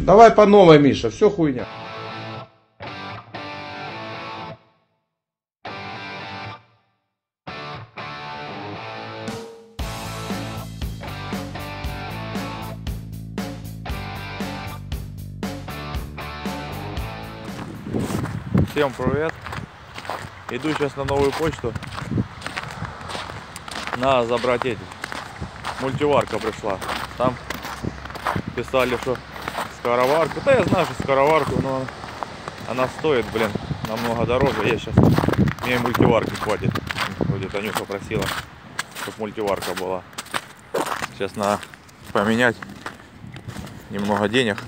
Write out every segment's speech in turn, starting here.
Давай по новой, Миша, все хуйня. Всем привет! Иду сейчас на новую почту. Надо забрать эти. Мультиварка пришла. Там писали, что скороварку. Да я знаю, что скороварку, но она стоит, блин, намного дороже. Я сейчас, мне мультиварки хватит. Вроде Танюша просила, чтобы мультиварка была. Сейчас надо поменять. Немного денег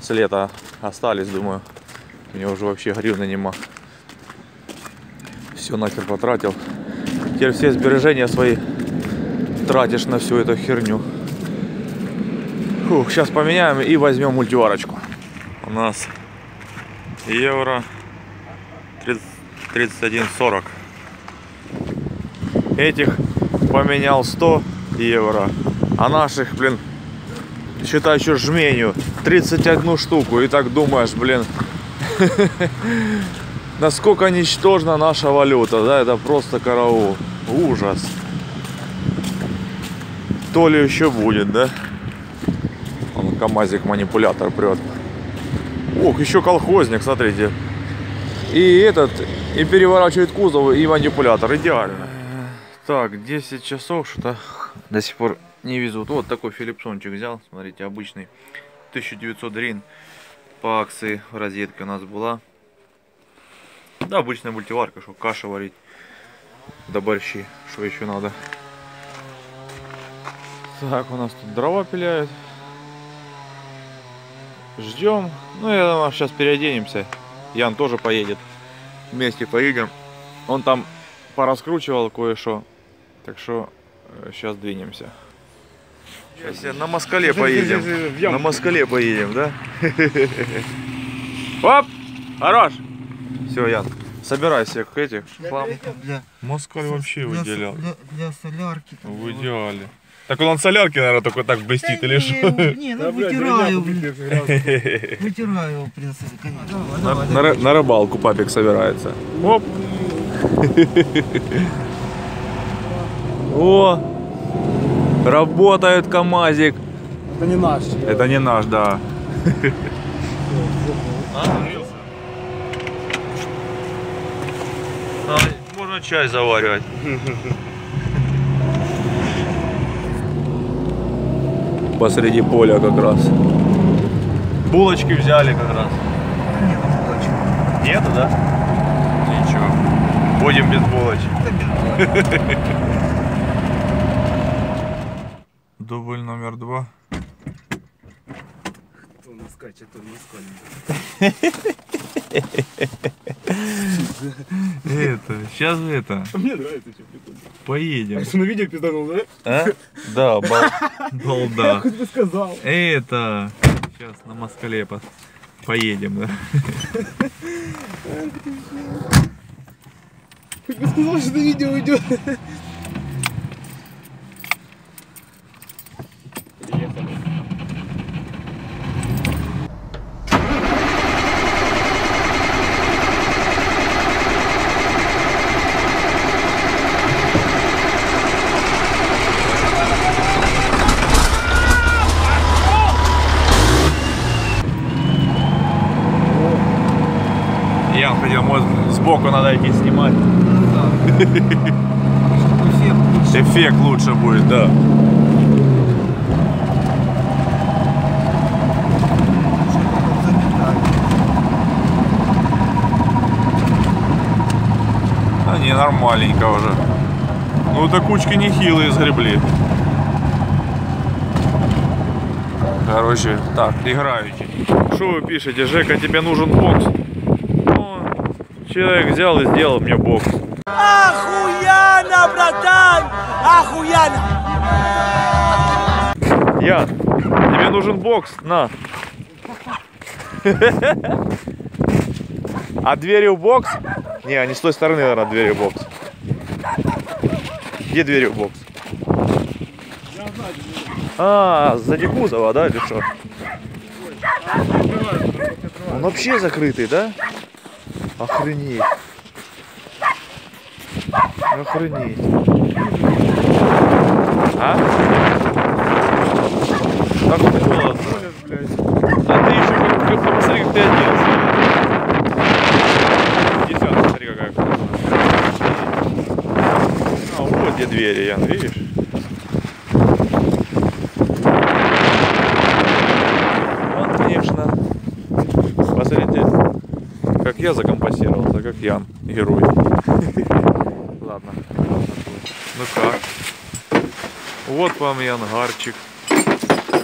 с лета остались, думаю. Мне уже вообще гривны нема. Все нахер потратил. Теперь все сбережения свои тратишь на всю эту херню. Фух, сейчас поменяем и возьмем мультиварочку. У нас евро 31,40. Этих поменял 100 евро. А наших, блин, считай еще жменю 31 штуку. И так думаешь, блин, насколько ничтожна наша валюта, да, это просто караул, ужас. То ли еще будет, да? Вон КамАЗик манипулятор прет. Ох, еще колхозник, смотрите. И этот, и переворачивает кузов, и манипулятор, идеально. Так, 10 часов, что-то до сих пор не везут. Вот такой филипсончик взял, смотрите, обычный, 1900 гривен. По акции розетка у нас была. Да, обычная мультиварка, что кашу варить, да борщи, что еще надо. Так, у нас тут дрова пиляют. Ждем. Ну, я думаю, сейчас переоденемся. Ян тоже поедет. Вместе поедем. Он там пораскручивал кое-что. Так что сейчас двинемся. Сейчас на москале поедем. На москале поедем, да? Оп! Хорош! Все, Ян, собирай всех этих. Москаль вообще выделял. Для солярки. В идеале. Так он от солярки, наверное, только так блестит или что? Не, ну вытираю. Вытираю, в принципе, конечно. На рыбалку папик собирается. Оп! О! Работает КамАЗик. Это не наш. Это не наш, да. Можно чай заваривать. Посреди поля как раз. Булочки взяли как раз. Нет, булочек. Нету, да? Ничего. Будем без булочек. Дубль номер 2. То на скаче, то на скаче. Это, сейчас это. Мне нравится, что прикольно. Поедем. А что, на видео пизданул, да? А? Да, балда. Хоть бы сказал. Это, сейчас на москале поедем, да. Хоть бы сказал, что на видео уйдет. Я хотел, может, сбоку надо идти снимать. Эффект лучше будет, да. Да не, нормальненько уже. Ну, это кучки нехилые сгребли. Короче, так, играете. Что вы пишете? Жека, тебе нужен бокс? Ну, человек взял и сделал мне бокс. Охуенно, братан! Охуенно! Ян, тебе нужен бокс? На. А дверью бокс? Не, не с той стороны, наверное, дверью бокс. Где дверью бокс? А, сзади кузова, да, или что? Он вообще закрытый, да? Охренеть. Охренеть. А? Так холодно. Да ты еще посмотри, как ты оделся. Десятка, смотри, какая классная. А вот где двери, Ян, видишь? Вот, конечно. Посмотрите, как я закомпостировался, как Ян, герой. Ладно. Ну как? Вот вам и ангарчик.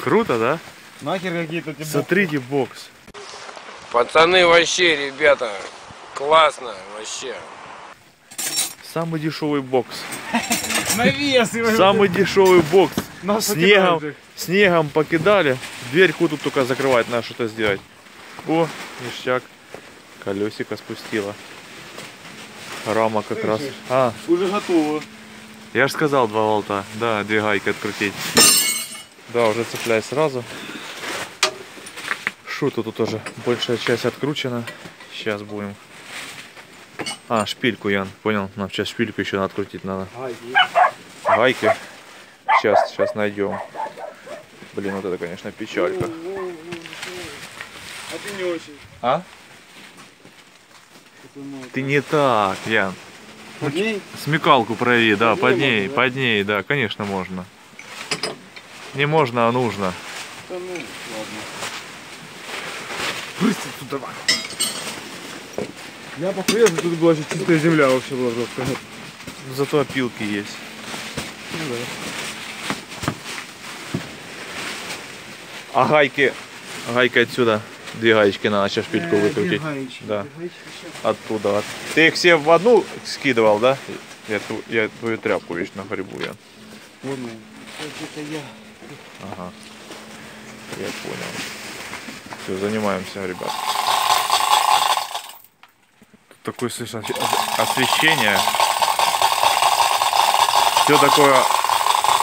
Круто, да? Нахер какие-то тебе. Смотрите бокс. Пацаны, вообще, ребята, классно, вообще. Самый дешевый бокс. Навес его. Самый дешевый бокс. Нас Снегом, покидают снегом покидали. Дверьку тут только закрывать, надо что-то сделать. О, ништяк. Колесико спустило. Рама как раз. А, уже готово. я же сказал 2 волта. Да, 2 гайки открутить. Да, уже цепляй сразу. Шуту тут тоже большая часть откручена. Сейчас будем. А, шпильку, Ян, понял? Нам сейчас шпильку еще надо открутить надо. Гайки. Сейчас найдем. Блин, вот это, конечно, печалька. А ты не очень. А? Ты не так, Ян. Под ней? Смекалку прояви, да, Под под ней можно, да? ней, да, конечно, можно. Не можно, а нужно. Да ну, ладно. Брысь отсюда, давай. Я похуезу, тут была еще чистая земля вообще была жесткая. Зато опилки есть. Ну да. А гайки отсюда. 2 гаечки надо сейчас шпильку выкрутить. Да. Оттуда. Ты их все в одну скидывал, да? Я твою тряпку вечно грибу, я. Понял. Это я. Ага. Я понял. Все, занимаемся, ребят. Тут такое, слышно, освещение. Все такое...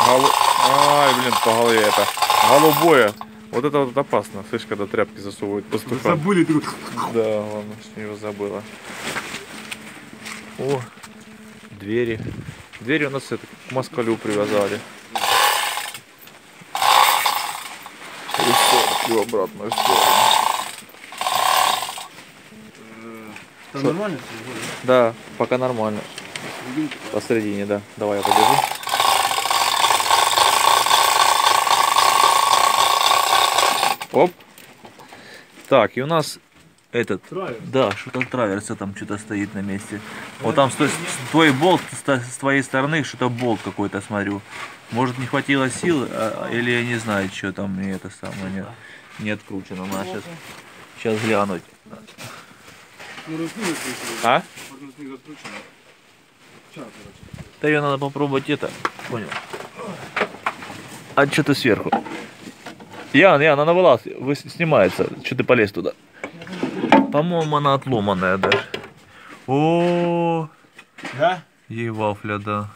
Ай, блин, по голове это. Голубое. Вот это вот опасно. Слышь, когда тряпки засовывают пастуха. Забыли друг. Да, ладно, что его забыла. О, двери. Двери у нас это, к москалю привязали. И в обратную сторону. Там нормально? Да, пока нормально. Посередине, да. Давай я подержу. Оп. Так, и у нас этот... Траверс? Да, что-то траверса там что-то стоит на месте. Вот там твой болт, с твоей стороны что-то болт какой-то, смотрю. Может, не хватило сил, или я не знаю, что там и это самое не откручено. Надо сейчас глянуть. Ну, раздвинуть решили. А? Можно снизу откручено. Сейчас, короче. Да ее надо попробовать это. Понял. А что ты сверху? Ян, она вылаз, снимается. Что ты полез туда? По-моему, она отломанная даже. О, Да? ей вафля, да.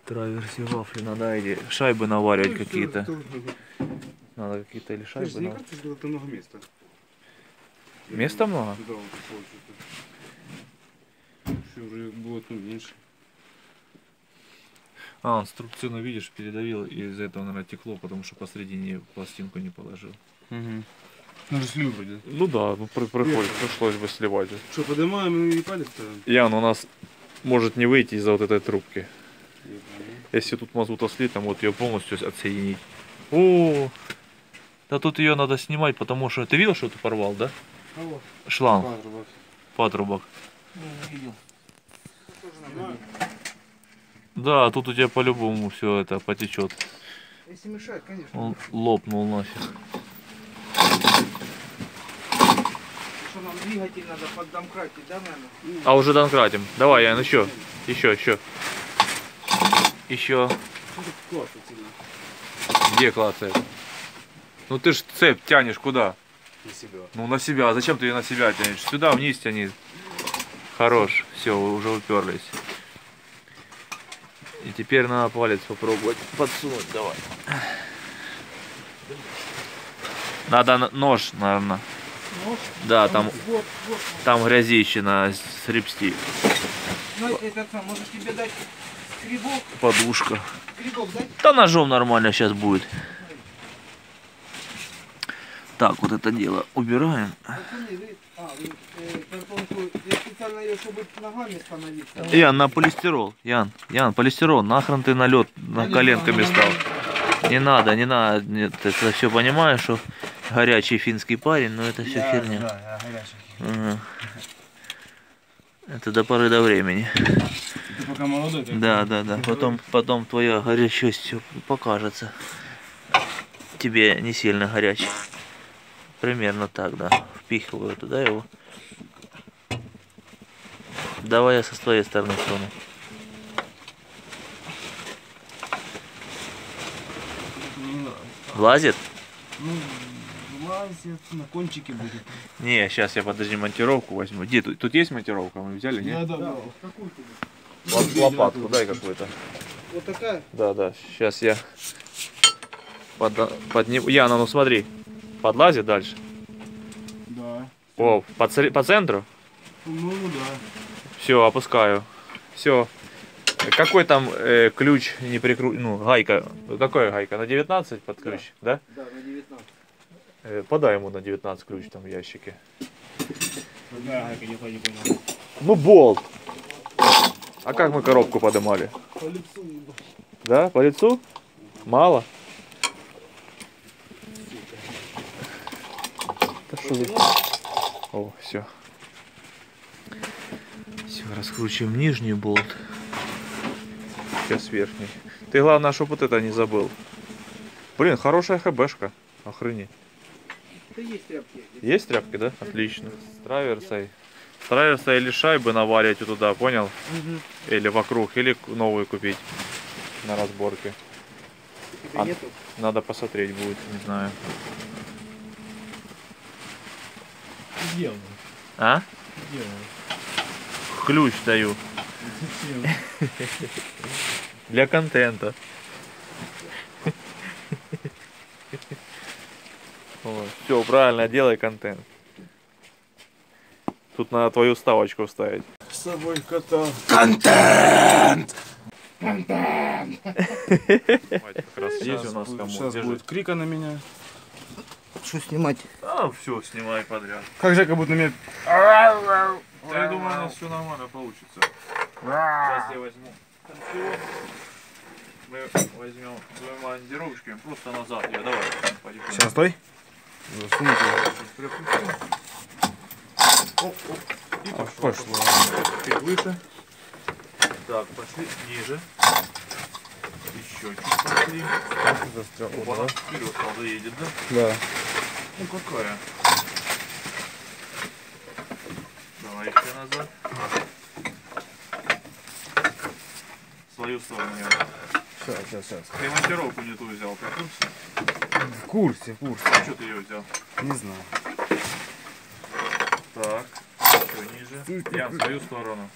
Траверси вафли надо эти шайбы наваривать какие-то. Надо какие-то или шайбы. Слушай, не кажется, что это много места? Места много? Да, вот такое что-то. Еще уже было тут меньше. А, он струбцину, видишь, передавил, и из-за этого, наверное, текло, потому что посредине пластинку не положил. Угу. Ну же слил вроде. Ну да, пришлось бы сливать. Что, поднимаем и палец-то? Ян, у нас может не выйти из-за вот этой трубки. Если тут мазута слить, там вот ее полностью отсоединить. О, да тут ее надо снимать, потому что... Ты видел, что ты порвал, да? Кого? Шланг, Патрубок. патрубок. Не видел. Да, тут у тебя по-любому все это потечет. Если мешает, конечно. Он лопнул нафиг. Что нам двигатель надо поддомкратить, да, наверное? А уже донкратим. Давай, Ян, еще. Еще. Классно сильно. Где клацает? Ну ты ж цепь тянешь куда? На себя. Ну на себя. Зачем ты ее на себя тянешь? Сюда вниз тяни. Хорош. Все, вы уже уперлись. И теперь надо палец попробовать подсунуть. Давай. Надо нож, наверное. Нож? Да, там Вот. там грязище на сребсти. Знаете, этот сам, может тебе дать скребок? Подушка. Скребок дать? Да ножом нормально сейчас будет. Так, вот это дело убираем. Пацаны, вы картонку, я специально ее, чтобы ногами становиться. Ян, на полистирол. Ян, полистирол. Нахрен ты на лед на коленками стал. Не надо. Нет, это все понимаю, что горячий финский парень, но это все херня. Да, я горячий. Ага. Это до поры до времени. Ты пока молодой, так? Да. Потом твоя горячость все покажется. Тебе не сильно горячий. Примерно так, да. Впихиваю туда его. Давай я со твоей стороны стану. Влазит? Ну, влазит, на кончике будет. Не, сейчас я подожди монтировку возьму. Где тут есть монтировка? Мы взяли, нет? Да. Какую тебе? Лопатку дай какую-то. Вот такая? Да. Сейчас я подниму. Яна, ну смотри. Подлазит дальше. Да. О, по центру? Ну, да. Все, опускаю. Все. Какой там ключ не прикручен? Ну, гайка. Какая гайка? На 19 под ключ, да? Да, на 19. Подай ему на 19 ключ там в ящике. Какая гайка, никто не понял. Ну, болт. А как мы коробку поднимали? По лицу ебать. Да, по лицу? Мало? Да что за... О, все. Все, раскручиваем нижний болт. Сейчас верхний. Ты главное, чтобы вот это не забыл. Блин, хорошая хбшка. Охренеть. Да есть тряпки. Есть тряпки, да? Отлично. С траверсой. С траверсой или шайбы навалить вот туда, понял? Или вокруг, или новую купить на разборке. Тебя нету? Надо посмотреть будет, не знаю. Сделано. А? Ключ даю. Для контента. Все, правильно, делай контент. Тут надо твою ставочку вставить. С собой кота. Как раз есть у нас кому. Сейчас Держи. будет крика на меня. Что снимать? А, все, снимай подряд. Как Жека будет на меня? Я думаю, у нас все нормально получится. Сейчас я возьму конфион. Мы возьмем твою монтировочку, просто назад ее. Давай, потихоньку. Сейчас, стой. Засунуть его. Прикрутим. Оп. И Пошло. Чуть выше. Так, пошли ниже. Еще чуть пошли. Застрял. Опа, она вперед стал заедет, да? Да. Ну какая? Давай еще назад. Свою сторону я. Сейчас. Ты монтировку не ту взял, ты в курсе? В курсе. А что ты ее взял? Не знаю. Так, еще ниже. Я в свою сторону.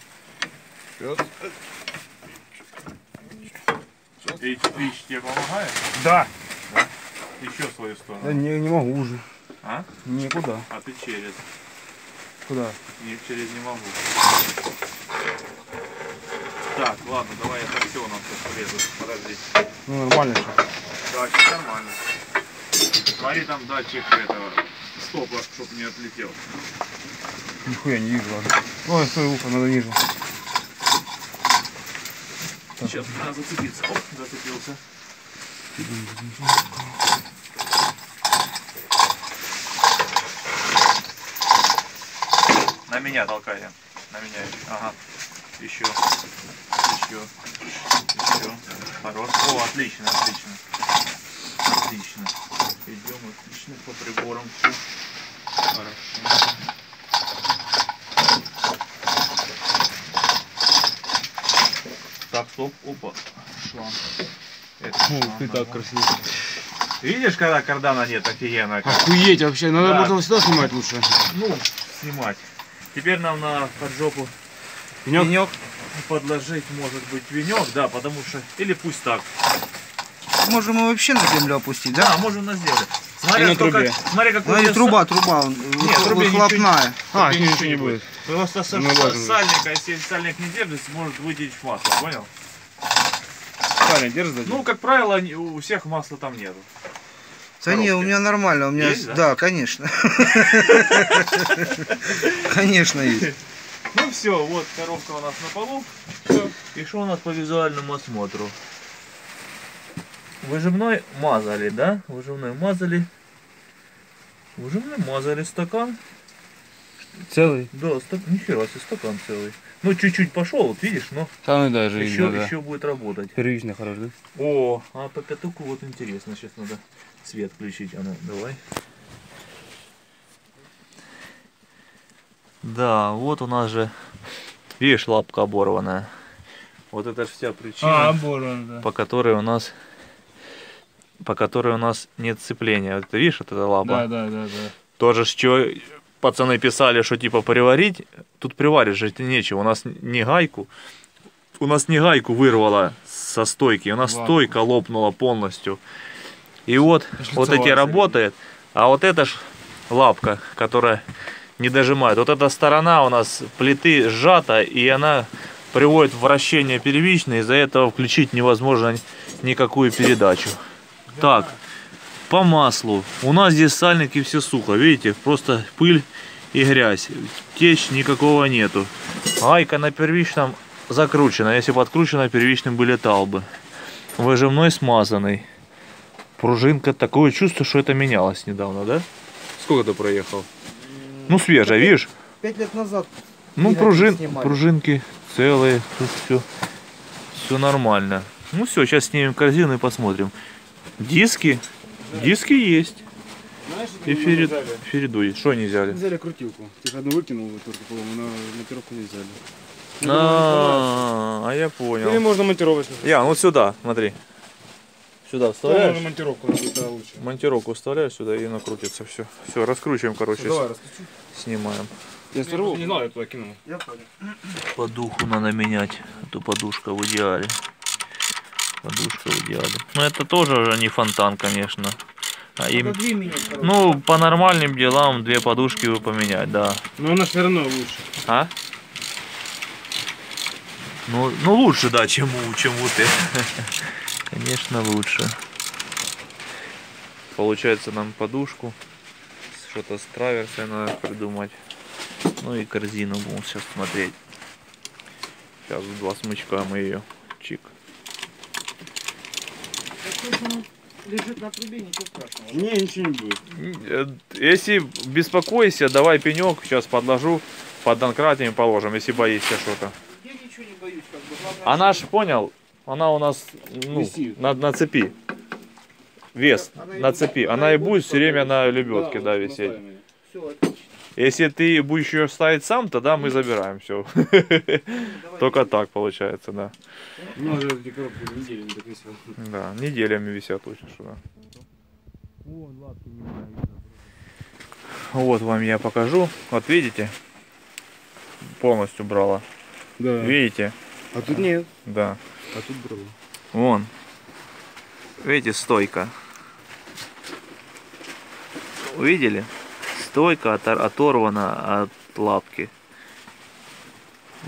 Ич тебе помогает? Да. Еще в свою сторону. Да не могу уже. А? Никуда. А ты через. Куда? Через не могу. Так, ладно, давай я так все нам полезу. Подожди. Ну нормально что. Да, все нормально. Смотри, там датчик этого стопа, чтобы не отлетел. Нихуя не вижу. Ладно. Ой, стой, ухо, надо ниже. Сейчас надо зацепиться. Оп, зацепился. На меня толкай. На меня. Ага. Еще. Хорош. О, отлично. Идем отлично по приборам. Все. Хорошо. Так, стоп. Опа. Шланг. Ты так красиво. Видишь, когда кардана нет, офигенно. Охуеть вообще. Надо Да. можно всегда снимать лучше. Ну, снимать. Теперь нам на поджопу Пенек? подложить, может быть, венек, да, потому что... Или пусть так. Можем мы вообще на землю опустить, да? Да, можем на землю. И на трубе. Смотри, какой Смотри, у тебя труба, Нет, трубе выхлопная. А, ничего не будет. Просто со Ну, ладно. сальника, если сальник не держится, может вытечь масло, понял? Правильно, держи. Ну, как правило, у всех масла там нету. Да не, у меня нормально, у меня... Есть, да? Да, конечно. Конечно есть. Ну все, вот коробка у нас на полу. Всё. И что у нас по визуальному осмотру? Выжимной мазали, да? Выжимной мазали стакан. Целый? Да, стакан, нихера себе, стакан целый. Ну, чуть-чуть пошел, вот видишь, но Самый даже еще будет работать. Первично хорош, да? О, а по пятаку вот интересно, сейчас надо свет включить, а ну, давай. Да, вот у нас же, видишь, лапка оборванная. Вот это же вся причина, оборван, да. по которой у нас нет сцепления. Вот ты видишь, вот эта лапа? Да. Тоже что пацаны писали, что типа приварить. Тут приварить же нечего. У нас не гайку вырвало со стойки. У нас стойка лопнула полностью. И вот эти работает. А вот эта ж лапка, которая не дожимает. Вот эта сторона у нас плиты сжата, и она приводит в вращение первичное. Из-за этого включить невозможно никакую передачу. Так, по маслу. У нас здесь сальник и все сухо. Видите, просто пыль и грязь. Течь никакого нету. Гайка на первичном закручена. Если бы откручена, первичным бы летал бы. Выжимной смазанный. Пружинка. Такое чувство, что это менялось недавно, да? Сколько ты проехал? Ну, свежая, видишь? 5 лет назад. Ну, пружинки целые. Тут все нормально. Ну все, сейчас снимем корзину и посмотрим. Диски есть. Знаешь, И фериду есть. Что не взяли? взяли крутилку. Тихо одну выкинул, только, по-моему, на монтировку не взяли. А я Или понял. можно монтировать. Я, вот сюда, смотри. Сюда Можно вставляешь. монтировку, это лучше. Монтировку вставляешь сюда и накрутится все. Все, раскручиваем, короче. Давай, раскручу. Снимаем. Я сорву. Не знаю, я туда кинул. Я понял. Подушку надо менять. А то подушка в идеале. Подушка в идеале. Но это тоже уже не фонтан, конечно. А им, ну, по нормальным делам 2 подушки вы поменять, да. Но она все равно лучше. А? Ну лучше, да, чем ты. Конечно, лучше. Получается, нам подушку. Что-то с траверсой надо придумать. Ну и корзину будем сейчас смотреть. Сейчас в 2 смычка мы ее. Чик. Лежит на трубе, ничего страшного. Не, ничего не будет. Если беспокойся, давай пенек. Сейчас подложу. Под донкратами положим, если боишься что-то. Я ничего не боюсь, как бы. Главное, Она ж, понял, она у нас Висит. на цепи. Вес на цепи. Она и будет все время на лебедке, да, висеть. все, отлично. Если ты будешь ее ставить сам, тогда мы забираем все. Только так получается, да. Ну, уже эти коробки неделю не так висел. Да, неделями висят очень что, да. Вот вам я покажу. Вот видите? Полностью брала. Да. Видите? А тут нет. Да. А тут брало. Вон. Видите, стойка. Увидели? Стойка оторвана от лапки.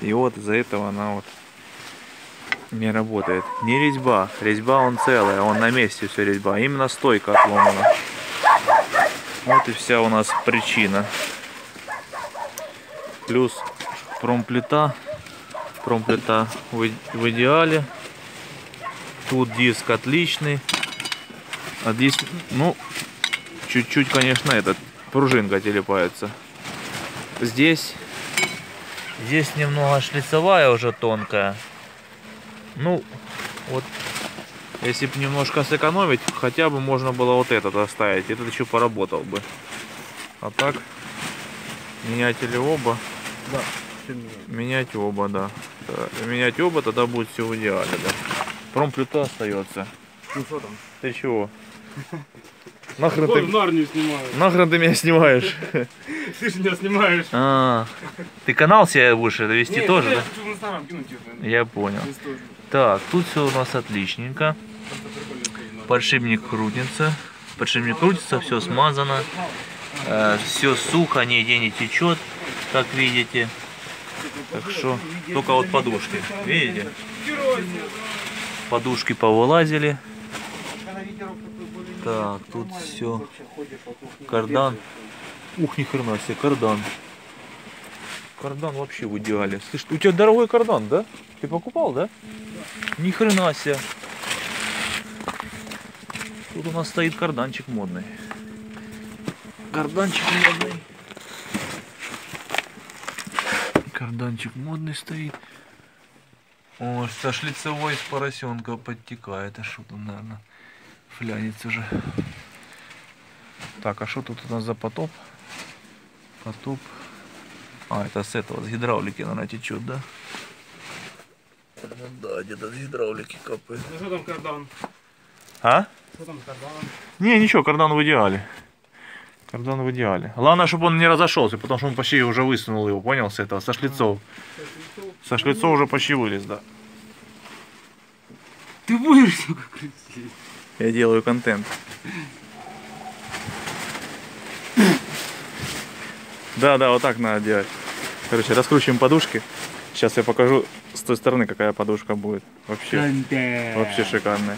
И вот из-за этого она вот не работает. Не резьба. Резьба он целая, он на месте все резьба. Именно стойка отломана. Вот и вся у нас причина. Плюс промплита. Промплита в идеале. Тут диск отличный. А диск, ну, чуть-чуть, конечно, этот пружинка телепается. Здесь немного шлицевая уже тонкая. Ну, вот, если бы немножко сэкономить, хотя бы можно было вот этот оставить. Этот еще поработал бы. А так, менять или оба? Да. Менять оба, да. Менять оба, тогда будет все в идеале, да. Промплита остается. Ну что там? Ты чего? Нахрен Ой, ты, в Нарнию снимаю. нахрен ты меня снимаешь? Ты же меня снимаешь. А, ты канал себе будешь это вести Нет, тоже, я да? хочу в Инстаграм кинуть это. Я понял. Здесь тоже. Так, тут все у нас отличненько. Подшипник крутится. подшипник не крутится, все смазано, все сухо, нигде не течет, как видите. Так что только вот подушки, видите? Подушки повылазили. Так, тут все. Кардан. Ух, ни хрена себе, кардан. Кардан вообще в идеале. Слышь, у тебя дорогой кардан, да? Ты покупал, да? Ни хрена себе. Тут у нас стоит карданчик модный. Карданчик модный. Карданчик модный стоит. О, со шлицевой с поросенка подтекает. А что тут, наверное, флянец уже. Так, а что тут у нас за потоп? Потоп. А, это с этого, с гидравлики, наверное, течет, да? Ну да, где-то с гидравлики капает. Ну что там кардан? А? Что там кардан? Не, ничего, кардан в идеале. Кардан в идеале. Главное, чтобы он не разошелся, потому что он почти уже высунул его, понял, с этого, со шлицов. Со шлицов уже почти вылез, да. Ты будешь, сука, крутить? Я делаю контент. Да, вот так надо делать. Короче, раскручиваем подушки. Сейчас я покажу с той стороны, какая подушка будет. Вообще шикарная.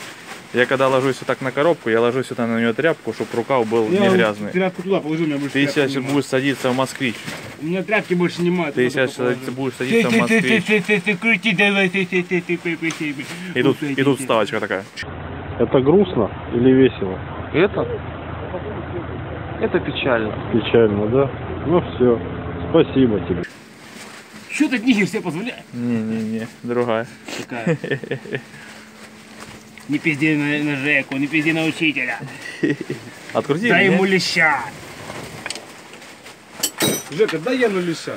Я когда ложусь вот так на коробку, я ложусь сюда на нее тряпку, чтобы рукав был не грязный. Тряпку туда положи, у меня больше Ты тряпки сейчас нема. будешь садиться в Москвич. У меня тряпки больше нема. Ты сейчас будешь садиться в Москвич. Ты крути, давай, ты. И тут вставочка такая. Это грустно или весело? Это печально. Печально, да? Ну все, спасибо тебе. Что ты книги все позволяешь? Не, другая. Такая. Не пизди на Жеку, не пизди на учителя. Открути. Дай мне. ему леща. Жека, дай я на леща.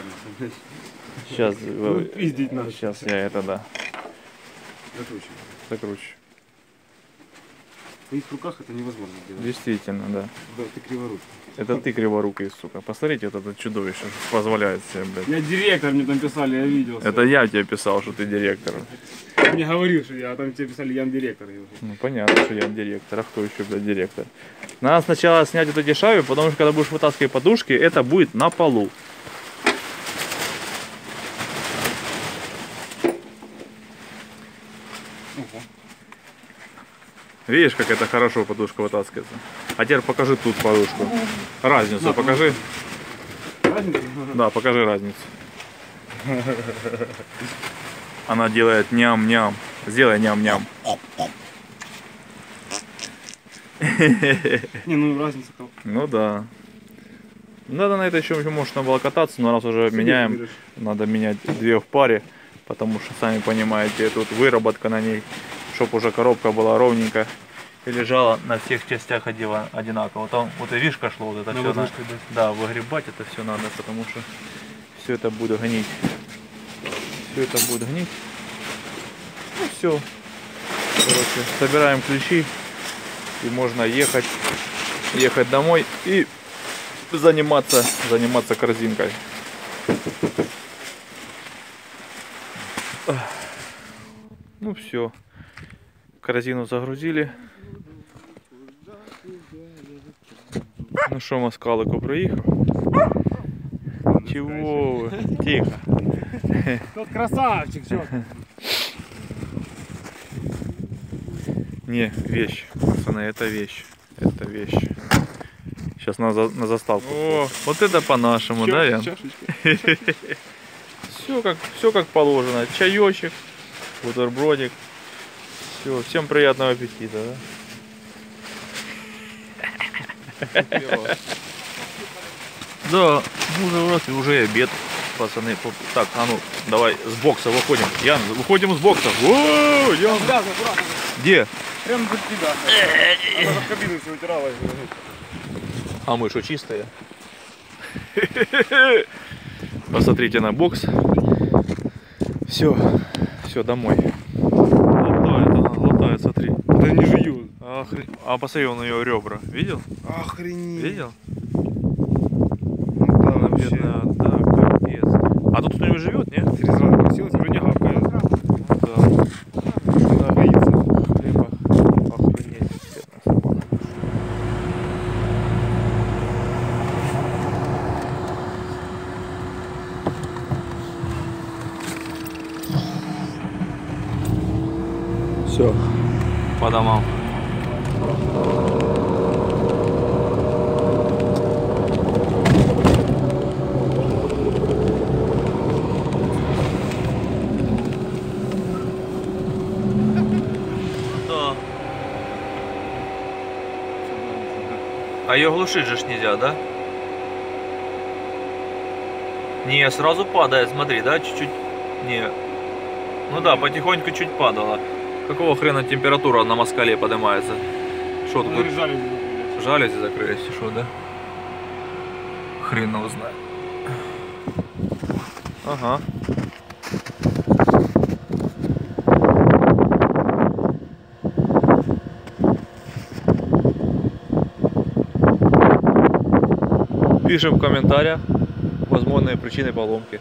Сейчас, Пиздить надо. сейчас я это, да, закручу. В твоих руках это невозможно делать. Действительно, да. Да, ты криворукий. Это ты криворукий, сука. Посмотрите, вот это чудовище позволяет себе, блядь. Я директор, мне там писали, я видел. Это я тебе писал, что ты директор. Ты мне говорил, что я, а там тебе писали, я директор. Ну понятно, что я директор. А кто еще, блядь, директор? Надо сначала снять вот эти шайбы, потому что когда будешь вытаскивать подушки, это будет на полу. Видишь, как это хорошо подушка вытаскивается? А теперь покажи тут подушку. Разницу покажи. Разница? Да, покажи разницу. Она делает ням-ням. Сделай ням-ням. Не, ну разница как. Ну да. Надо на это еще можно было кататься, но раз уже меняем, надо менять две в паре, потому что, сами понимаете, тут выработка на ней, чтобы уже коробка была ровненькая и лежала на всех частях одинаково. Там вот и вишка шло, вот это все надо, да, выгребать это все надо, потому что все это будет гнить. Все это будет гнить. Ну все. Короче, собираем ключи и можно ехать домой и заниматься корзинкой. Ну все, корзину загрузили. Ну что, москалику приїхав? Чего вы? Тихо. Тот красавчик, что? Не, вещь, пацаны, это вещь. Это вещь. Сейчас на заставку. О, вот это по-нашему, да, Ян? Все как положено. Чаечек, бутербродик. Все, всем приятного аппетита, да? Да, уже и обед, пацаны. Так, а ну, давай с бокса выходим. Ян, выходим с бокса. О, Ян. Где? Прям за тебя. Она в кабину все вытиралась. А мы что, чистые? Посмотрите на бокс. Все, домой. Глотает, смотри. Да не жую. А посмотри, он ее ребра. Видел? Охренеть. Видел? Да, вообще. Бедная, да, капец. А тут кто-нибудь живет, нет? 3 раза просилась, уже не гавкает. Да. Боится. Хлеба. Охренеть. Бедная собака. Все, по домам. Да. А ее глушить же ж нельзя, да? Не, сразу падает, смотри, да, чуть-чуть. Не. Ну да, потихоньку чуть падала. Какого хрена температура на москале поднимается? Что тут? Жалюзи закрылись, что, да? Хрен его знает. Ага. Пишем в комментариях возможные причины поломки.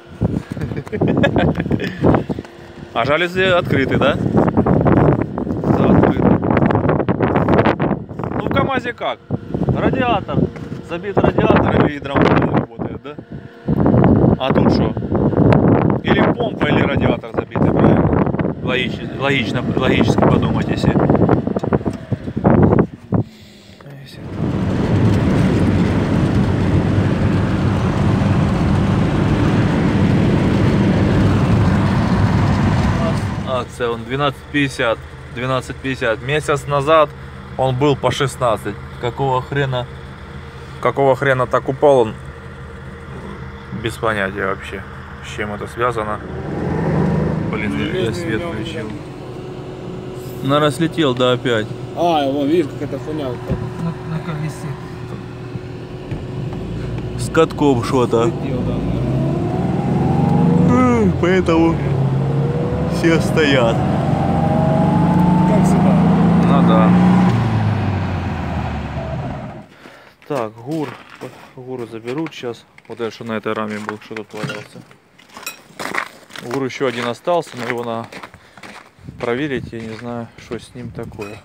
А жалюзи открыты, да? Да, открыты. Ну в КамАЗе как? Радиатор. Забит радиатор или гидромобиль не работает, да? А тут что? Или помпа, или радиатор забитый, правильно? Логически подумать, если... Акция, он 12.50. 12.50. Месяц назад он был по 16. Какого хрена так упал он? Без понятия вообще, с чем это связано. Блин, я свет включил. Наверное, слетел, да, опять. А, вон, видишь, как это хуйня на колесе. С катком что-то. Поэтому все стоят. Как всегда. Ну да. Так, гур заберут сейчас. Вот это, что на этой раме был, что тут валялся. Гур еще один остался, но его надо проверить. Я не знаю, что с ним такое.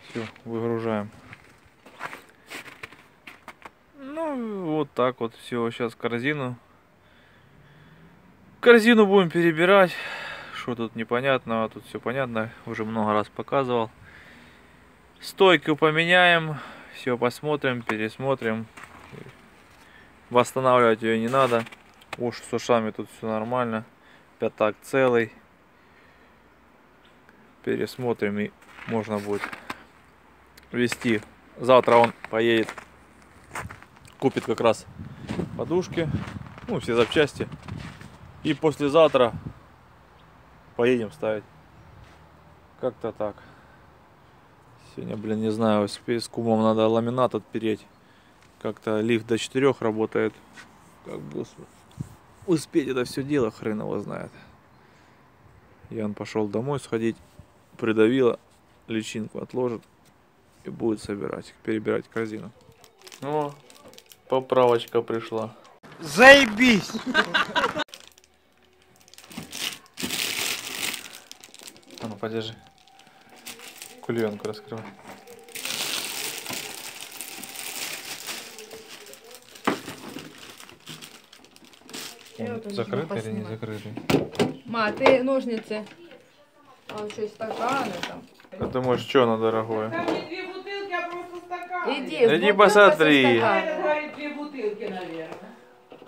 Все, выгружаем. Ну, вот так вот все. Сейчас корзину будем перебирать. Что тут непонятно, а тут все понятно. Уже много раз показывал. Стойку поменяем. Все посмотрим, пересмотрим. Восстанавливать ее не надо. Уж с ушами тут все нормально. Пятак целый. Пересмотрим и можно будет вести. Завтра он поедет. Купит как раз подушки. Ну, все запчасти. И послезавтра поедем ставить. Как-то так. Сегодня, блин, не знаю, с кумом надо ламинат отпереть. Как-то лифт до 4 работает. Как бы успеть это все дело, хрен его знает. Ян пошел домой сходить, придавила, личинку отложит и будет собирать, перебирать корзину. О, поправочка пришла. Заебись! А ну подержи. Кульенку раскрывай. Он закрытый или не закрытый? Ма, ты ножницы. А еще и стаканы там. А ты думаешь, что оно дорогое? Там не 2 бутылки, а просто стакан. Иди посмотри. Это говорит 2 бутылки, наверное.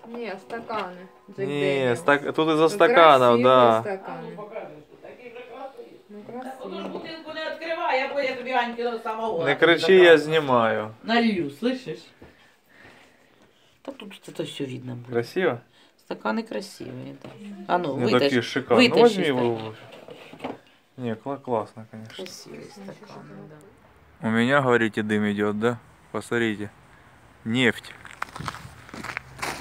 Не, стаканы. Не, тут из-за стаканов, да. Стаканы. Такие прекрасные. Ну, Ту ж красиво. бутылку не открывай, я тобі Анькиного самого. Не кричи, я снимаю. Налью, слышишь? Да тут это все видно будет. Красиво? Стаканы красивые, да. А ну, Не вытащи. такие шикарные. Ну, Вытащи возьми стакан. его. Не, классно, конечно. Красивые стаканы, да. У меня, говорите, дым идет, да? Посмотрите. Нефть.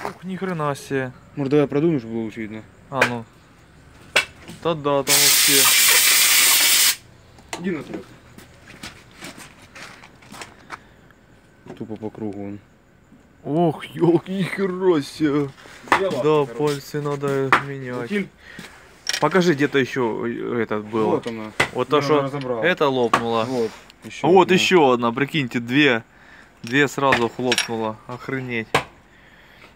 Ух, ни хрена себе. Может, давай продумаешь, чтобы было лучше видно. А ну. Да, там вообще. Иди на трёх. Тупо по кругу он. Ох, ёлки, ни хера себе. Да, пальцы надо менять. Утиль? Покажи, где-то еще этот было. Вот она. Вот то, Я что разобрал. это лопнуло. Вот. Еще А вот одна. еще одна, прикиньте, две сразу хлопнуло. Охренеть.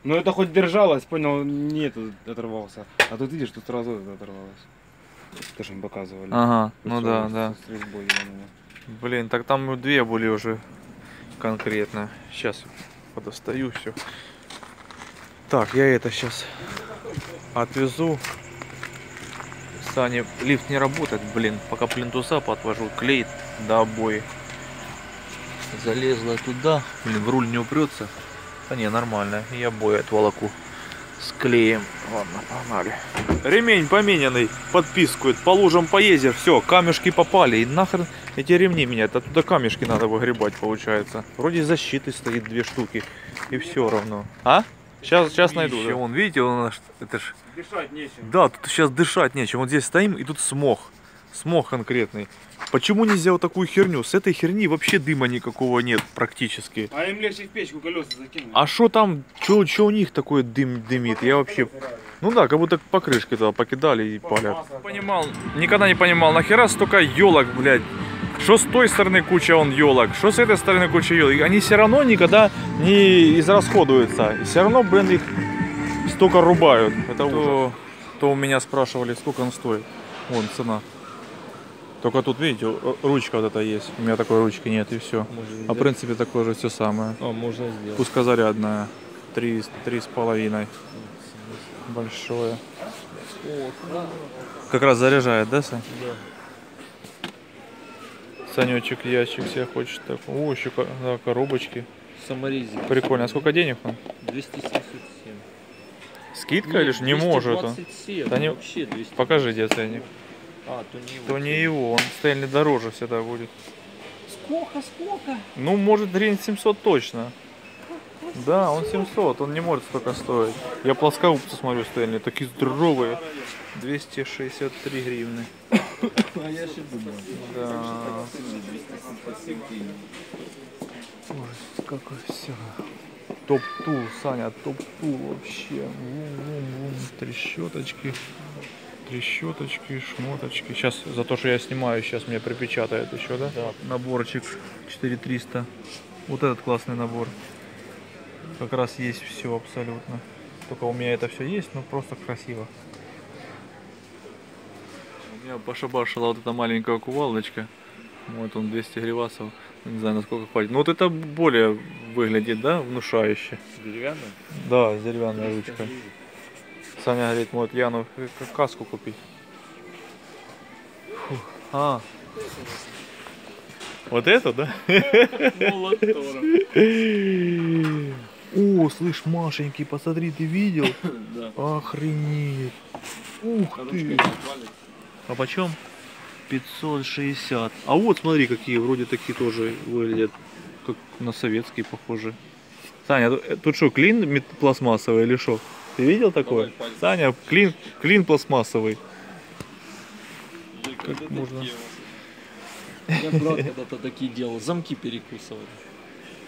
Ну это хоть держалась, понял, нет, оторвался. А тут видишь, тут сразу это оторвалось. То, что мы показывали. Ага, ну да, С да. стрельбой именно. Блин, так там две были уже конкретно. Сейчас подостаю все. Так, я это сейчас отвезу. Сане лифт не работает, блин. Пока плинтуса подвожу, клеит до обои. Залезла туда. Блин, в руль не упрется. Да не, нормально. И обои отволоку. Склеим. Ладно, погнали. Ремень поменянный, подпискивает. По лужам поездишь, все, камешки попали. И нахрен эти ремни менять. Оттуда камешки надо выгребать, получается. Вроде защиты стоит 2 штуки. И все равно. А? Сейчас найду. Да? Вон, видите, это ж... Дышать нечем. Да, тут сейчас дышать нечем. Вот здесь стоим, и тут смог. Смог конкретный. Почему нельзя вот такую херню? С этой херни вообще дыма никакого нет практически. А им легче в печку колеса закинуть. А что там, что у них такое дымит? Я вообще... Ну да, как будто покрышки туда покидали и палят. Понимал, никогда не понимал, нахера столько елок, блядь. Что с той стороны куча елок, что с этой стороны куча елок. Они все равно никогда не израсходуются. И все равно, блин, их столько рубают. Это ужас. То у меня спрашивали, сколько он стоит. Вон, цена. Только тут, видите, ручка вот эта есть. У меня такой ручки нет, и все. А в принципе такое же все самое. Можно сделать. Пускозарядная. 3,5. Большое. Как раз заряжает, да, Сань? Да. Санечек, ящик себе хочет так. О, еще да, коробочки. Саморезик. Прикольно. А сколько денег он? 277. Скидка или ж не может он? 227. Да не... Вообще 200. Покажи, где ценник. А, то не его. То не его, он стельный дороже всегда будет. Сколько? Ну, может, гривен 700 точно. Да, он 700, он не может столько стоить. Я плоскоупцы смотрю стельные, такие здоровые. 263 гривны. А я еще думаю. Да. 277 гривен. Ой, какой все. Топ-тул, Саня, топ-тул вообще. Вум-вум-вум. Трещоточки. Трещоточки, шмоточки. Сейчас за то, что я снимаю, сейчас меня припечатает еще, да? Да. Наборчик 4300. Вот этот классный набор. Как раз есть все абсолютно. Только у меня это все есть, но просто красиво. У меня пошабашила вот эта маленькая кувалдочка. Вот он 200 гривасов. Не знаю, насколько хватит. Но вот это более выглядит, да, внушающе. Деревянная? Да, с деревянной ручкой. Саня говорит, вот Яну каску купить. Фух. А. Вот это, да? О, слышь, Машенький, посмотри, ты видел? Да. Охренеть. Ух ты. А почем? 560. А вот смотри, какие вроде такие тоже выглядят, как на советские похожи. Саня, тут что, клин пластмассовый или что? Ты видел такое? Саня, клин пластмассовый. Как можно? Я брат когда-то такие делал, замки перекусывали.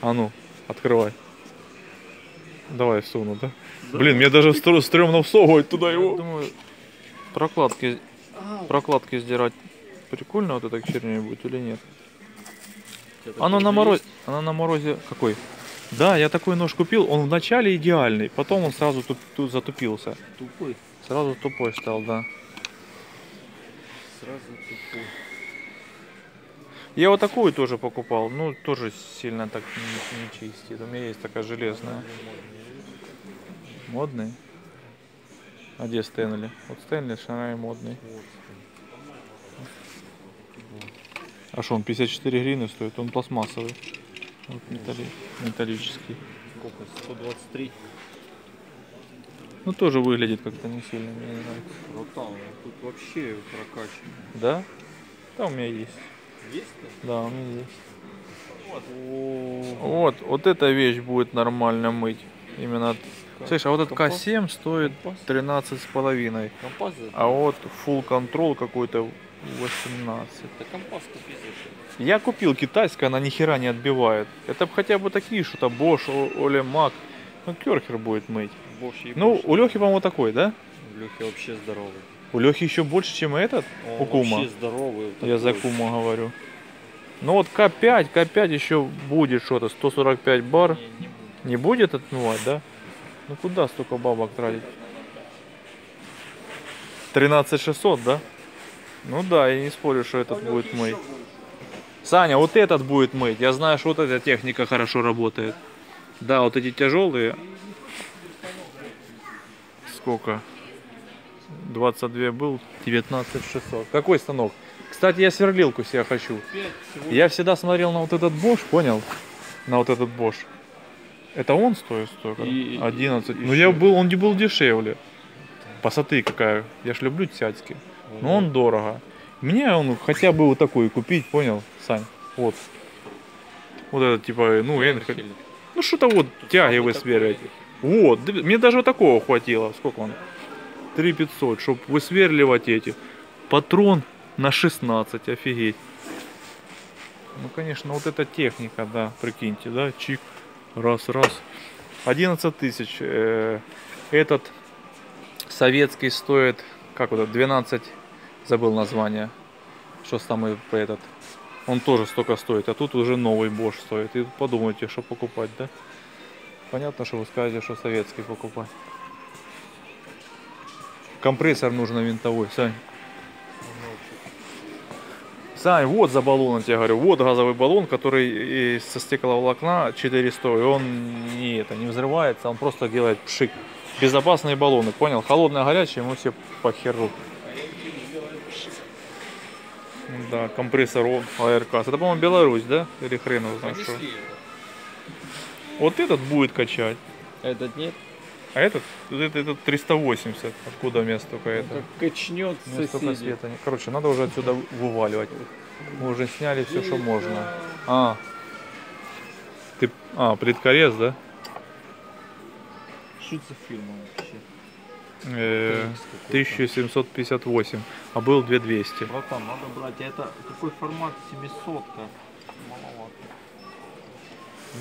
А ну, открывай. Давай всуну, да? Блин, мне даже стрёмно всовывать туда его. Думаю, прокладки сдирать. Прикольно вот эта херня будет или нет? Оно на морозе какой? Да, я такой нож купил, он вначале идеальный, потом он сразу тут затупился. Тупой? Сразу тупой стал, да. Сразу тупой. Я вот такую тоже покупал, ну тоже сильно так не чистит. У меня есть такая железная. Модный? А где Стэнли? Вот Стэнли шарай модный. А что, он 54 гривны стоит? Он пластмассовый. Вот металлический. Сколько? 123. Ну тоже выглядит как-то не сильно, мне не нравится. Вот там, тут вообще прокачан. Да? Да, у меня есть. Есть? Да, у меня есть. Вот эта вещь будет нормально мыть. Именно. Слышь, а вот этот К7 стоит 13,5. Компас? А вот Full Control какой-то 18. Да компас купи зачем? Я купил китайское, она ни хера не отбивает. Это хотя бы такие что-то Bosch, Олемак. Ну, Керхер будет мыть. Ну, у Лехи, по-моему, такой, да? У Лехи вообще здоровый. У Лехи еще больше, чем этот? Он у Кума. вообще здоровый. Я за Кума говорю. Ну вот К5 еще будет что-то, 145 бар. Не будет отмывать, да? Ну куда столько бабок тратить? 13600, да? Ну да, я не спорю, что этот будет мыть. Саня, вот этот будет мыть. Я знаю, что вот эта техника хорошо работает. Да, вот эти тяжелые. Сколько? 22 был, 19 600. Какой станок? Кстати, я сверлилку себе хочу. Я всегда смотрел на вот этот Bosch, понял? На вот этот Bosch. Это он стоит столько? 11. Ну он не был дешевле. Посмотри какая. Я ж люблю цяцки. Но он дорого. Мне он хотя бы вот такой купить, понял, Сань? Вот. Вот это типа, ну, Энхель. Ну что-то вот тяги высверливать. Вот, мне даже вот такого хватило. Сколько он? 3500, чтобы высверливать эти. Патрон на 16, офигеть. Ну, конечно, вот эта техника, да, прикиньте, да, чик, раз. 11 тысяч. Этот советский стоит, как вот, 12, забыл название. Что самый этот. Он тоже столько стоит, а тут уже новый Bosch стоит. И подумайте, что покупать, да? Понятно, что вы скажете, что советский покупать. Компрессор нужно винтовой, Сань. Сань, вот за баллон, я тебе говорю, вот газовый баллон, который со стекловолокна 400, и он не взрывается, он просто делает пшик. Безопасные баллоны, понял? Холодное, горячее, ему все по херу. Да, компрессор АРК. Это, по-моему, Беларусь, да? Или хрен его знает что. Вот этот будет качать. Этот нет? А этот 380. Откуда место только это? Как качнет соседи. Короче, надо уже отсюда вываливать. Мы уже сняли все, что можно. Предкорез, да? Что за фирма вообще? 1758, а был 2200. Братан, надо брать. Это какой формат? 700-ка. Маловато.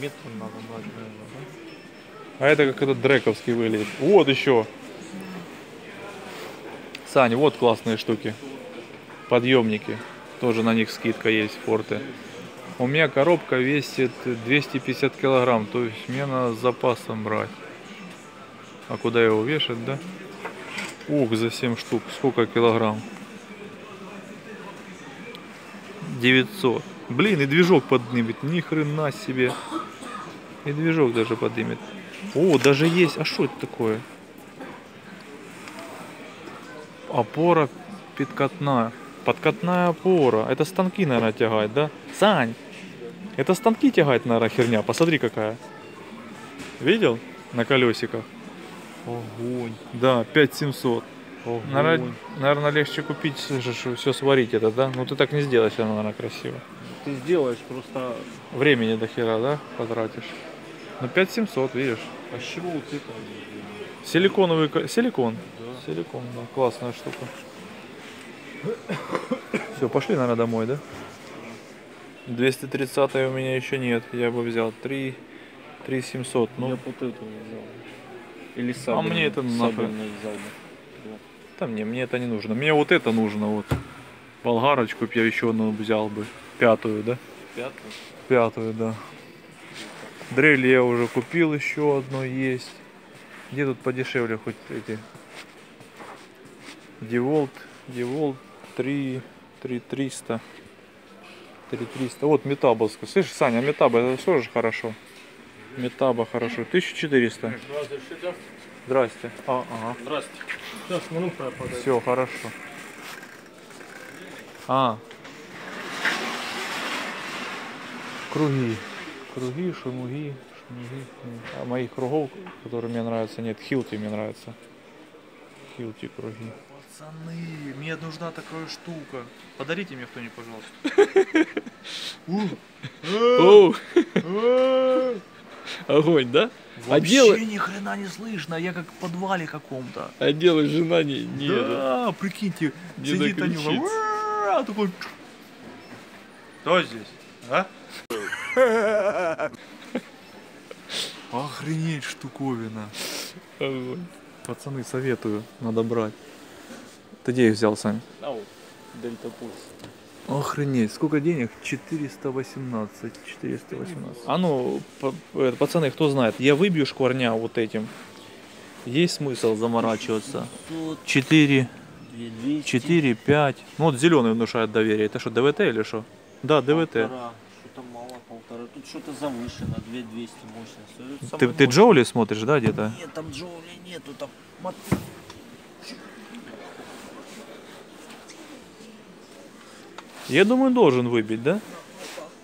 Метр надо брать, наверное, да? А это как этот дрековский выглядит. Вот еще. Сань, вот классные штуки. Подъемники. Тоже на них скидка есть, форты. У меня коробка весит 250 килограмм. То есть мне надо с запасом брать. А куда его вешать, да? Ух, за 7 штук. Сколько килограмм? 900. Блин, и движок поднимет. Ни хрена себе. И движок даже поднимет. О, даже есть. А что это такое? Опора подкатная. Подкатная опора. Это станки, наверное, тягает, да? Сань, это станки тягает, наверное, херня. Посмотри, какая. Видел? На колесиках. Огонь. Да, 5700. Наверное, легче купить, все сварить это, да? Ну ты так не сделаешь, все равно, наверное, красиво. Ты сделаешь, просто времени до хера, да, потратишь. Ну 5700, видишь? А с чего вот это? Силиконовый, силикон. Да. Силикон, да, классная штука. Все, пошли, наверное, домой, да? 230 у меня еще нет, я бы взял 3700. Ну. Я вот эту взял. Или сабельную. А мне это нахрен. Да мне это не нужно. Мне вот это нужно, вот. Болгарочку я еще одну взял бы. 5-ю, да? 5-ю? 5-ю, да. Дрель я уже купил, еще одно есть. Где тут подешевле хоть эти? Деволт 3300. 3300. Вот Метабовская. Слышишь, Саня, Метаба, это тоже хорошо. Метаба хорошо. 1400. Здрасте. Ага. Здрасте. Сейчас минуту я подойду. Все, хорошо. Круги. Круги, шумуги. А моих кругов, которые мне нравятся, нет. Хилти мне нравится. Хилти круги. Пацаны, мне нужна такая штука. Подарите мне кто-нибудь, пожалуйста. Огонь, да? Вообще ни хрена не слышно, я как в подвале каком-то. А делать жена не да, прикиньте, сидит Танюха. Такой... Кто здесь? А? Охренеть штуковина. Огонь. Пацаны, советую, надо брать. Ты где их взял, Сань? А вот, Дельта Пульс. Охренеть, сколько денег? 418. А ну, пацаны, кто знает, я выбью шкварня вот этим. Есть смысл заморачиваться? 4. 2200. 4, 5. Ну вот зеленый внушает доверие. Это что, ДВТ или что? Да, ДВТ. Что-то мало, полтора. Тут что-то завышено, 2200 мощность. Ты джоули смотришь, да, где-то? Нет, там джоули нету, там Я думаю, должен выбить, да?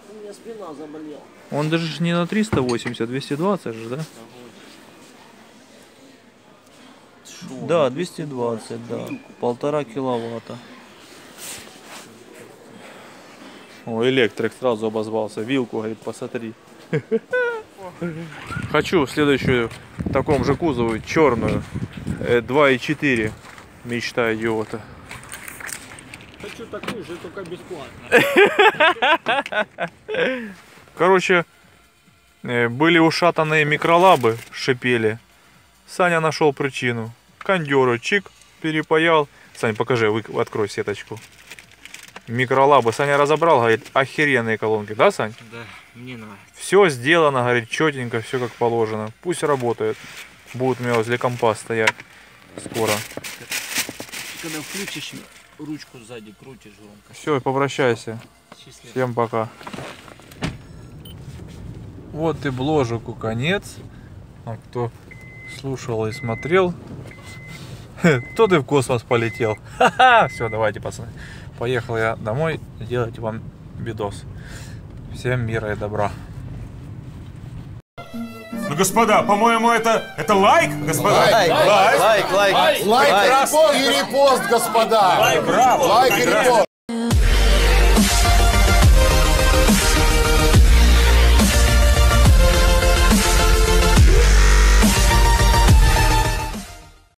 у меня спина заболела. Он даже не на 380, 220 же, да? Да, 220, да. 1,5 киловатта. О, электрик сразу обозвался. Вилку, говорит, посмотри. Хочу следующую в таком же кузове, черную. 2,4. Мечта идиота. Хочу такую же, только бесплатно. Короче, были ушатанные микролабы, шипели. Саня нашел причину. Кондеру чик, перепаял. Сань, покажи, открой сеточку. Микролабы. Саня разобрал, говорит, охеренные колонки. Да, Сань? Да, мне нравится. Все сделано, говорит, четенько, все как положено. Пусть работает. Будет у меня возле компа стоять скоро. Когда включишь ручку сзади, крутишь громко. Все, попрощайся. Счастливо. Всем пока. Вот и бложику конец. А кто слушал и смотрел, тот и в космос полетел. Ха-ха! Все, давайте, пацаны. Поехал я домой делать вам видос. Всем мира и добра. Ну, господа, по-моему, это лайк, господа. Лайк и репост, господа. Лайк и репост.